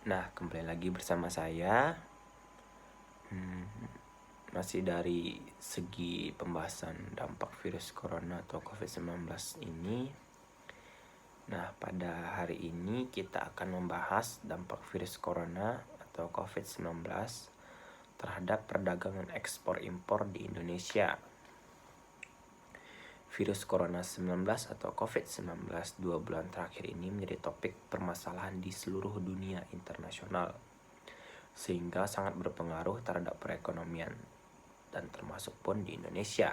Nah, kembali lagi bersama saya. Masih dari segi pembahasan dampak virus corona atau COVID-19 ini. Nah, pada hari ini kita akan membahas dampak virus corona atau COVID-19 terhadap perdagangan ekspor impor di Indonesia. Virus corona 19 atau COVID-19 2 bulan terakhir ini menjadi topik permasalahan di seluruh dunia internasional, sehingga sangat berpengaruh terhadap perekonomian dan termasuk pun di Indonesia.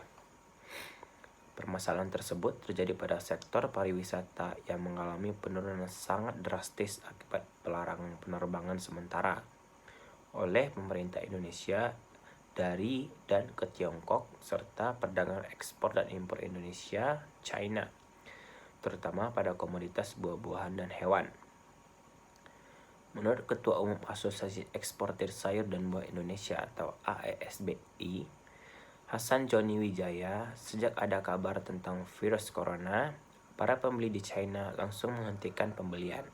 Permasalahan tersebut terjadi pada sektor pariwisata yang mengalami penurunan sangat drastis akibat pelarangan penerbangan sementara oleh pemerintah Indonesia dari dan ke Tiongkok serta perdagangan ekspor dan impor Indonesia China, terutama pada komoditas buah-buahan dan hewan. Menurut Ketua Umum Asosiasi Eksportir Sayur dan Buah Indonesia atau AESBI, Hasan Joni Wijaya, sejak ada kabar tentang virus corona, para pembeli di China langsung menghentikan pembelian.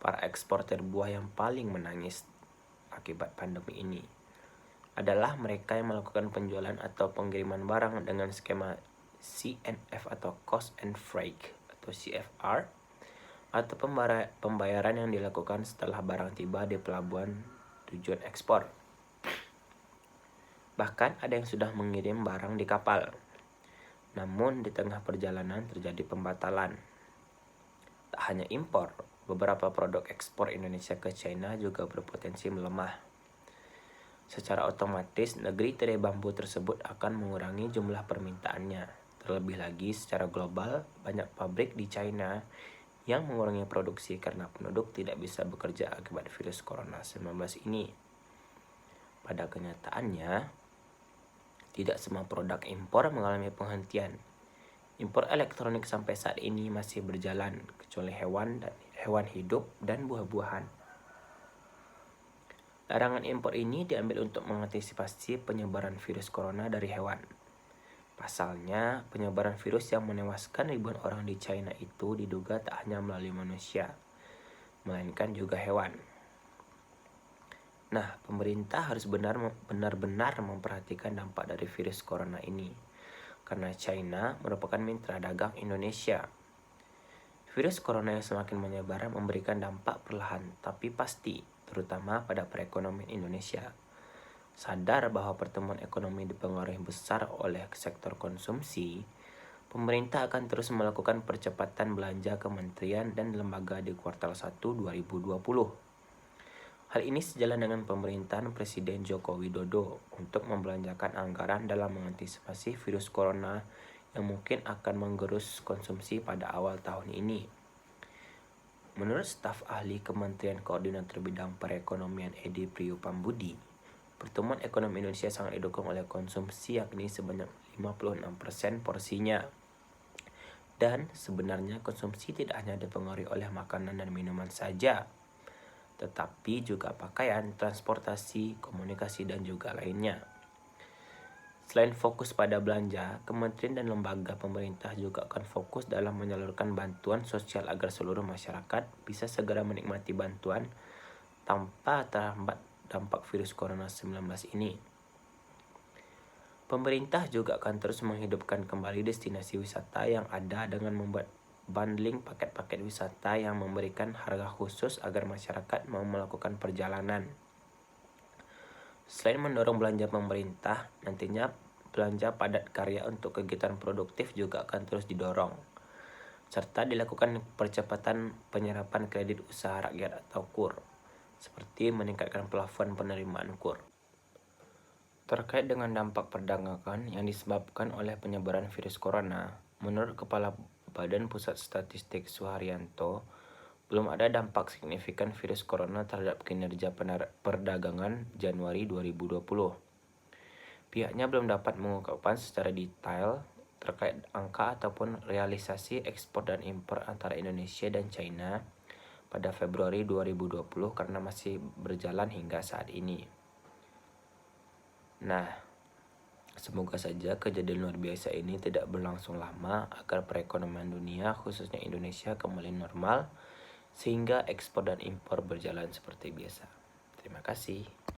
Para eksportir buah yang paling menangis akibat pandemi ini adalah mereka yang melakukan penjualan atau pengiriman barang dengan skema CNF atau Cost and Freight atau CFR, atau pembayaran yang dilakukan setelah barang tiba di pelabuhan tujuan ekspor. Bahkan ada yang sudah mengirim barang di kapal, namun di tengah perjalanan terjadi pembatalan. Tak hanya impor, beberapa produk ekspor Indonesia ke China juga berpotensi melemah. Secara otomatis, negeri tirai bambu tersebut akan mengurangi jumlah permintaannya. Terlebih lagi, secara global, banyak pabrik di China yang mengurangi produksi karena penduduk tidak bisa bekerja akibat virus corona 19 ini. Pada kenyataannya, tidak semua produk impor mengalami penghentian. Impor elektronik sampai saat ini masih berjalan, kecuali hewan hidup dan buah-buahan. Larangan impor ini diambil untuk mengantisipasi penyebaran virus corona dari hewan. Pasalnya, penyebaran virus yang menewaskan ribuan orang di China itu diduga tak hanya melalui manusia, melainkan juga hewan. Nah, pemerintah harus benar-benar memperhatikan dampak dari virus corona ini, karena China merupakan mitra dagang Indonesia. Virus corona yang semakin menyebar memberikan dampak perlahan tapi pasti, terutama pada perekonomian Indonesia. Sadar bahwa pertumbuhan ekonomi dipengaruhi besar oleh sektor konsumsi, pemerintah akan terus melakukan percepatan belanja kementerian dan lembaga di kuartal 1 2020. Hal ini sejalan dengan pemerintahan Presiden Joko Widodo untuk membelanjakan anggaran dalam mengantisipasi virus corona yang mungkin akan menggerus konsumsi pada awal tahun ini. Menurut staf ahli Kementerian Koordinator Bidang Perekonomian Edi Priyopambudi, pertumbuhan ekonomi Indonesia sangat didukung oleh konsumsi, yakni sebanyak 56% porsinya. Dan sebenarnya konsumsi tidak hanya dipengaruhi oleh makanan dan minuman saja, tetapi juga pakaian, transportasi, komunikasi, dan juga lainnya. Selain fokus pada belanja, kementerian dan lembaga pemerintah juga akan fokus dalam menyalurkan bantuan sosial agar seluruh masyarakat bisa segera menikmati bantuan tanpa terhambat dampak virus corona 19 ini. Pemerintah juga akan terus menghidupkan kembali destinasi wisata yang ada dengan membuat bundling paket-paket wisata yang memberikan harga khusus agar masyarakat mau melakukan perjalanan. Selain mendorong belanja pemerintah, nantinya belanja padat karya untuk kegiatan produktif juga akan terus didorong, serta dilakukan percepatan penyerapan kredit usaha rakyat atau KUR, seperti meningkatkan plafon penerimaan KUR. Terkait dengan dampak perdagangan yang disebabkan oleh penyebaran virus corona, menurut Kepala Badan Pusat Statistik Suharyanto, belum ada dampak signifikan virus corona terhadap kinerja perdagangan Januari 2020. Pihaknya belum dapat mengungkapkan secara detail terkait angka ataupun realisasi ekspor dan impor antara Indonesia dan China pada Februari 2020 karena masih berjalan hingga saat ini. Nah, semoga saja kejadian luar biasa ini tidak berlangsung lama agar perekonomian dunia, khususnya Indonesia, kembali normal sehingga ekspor dan impor berjalan seperti biasa. Terima kasih.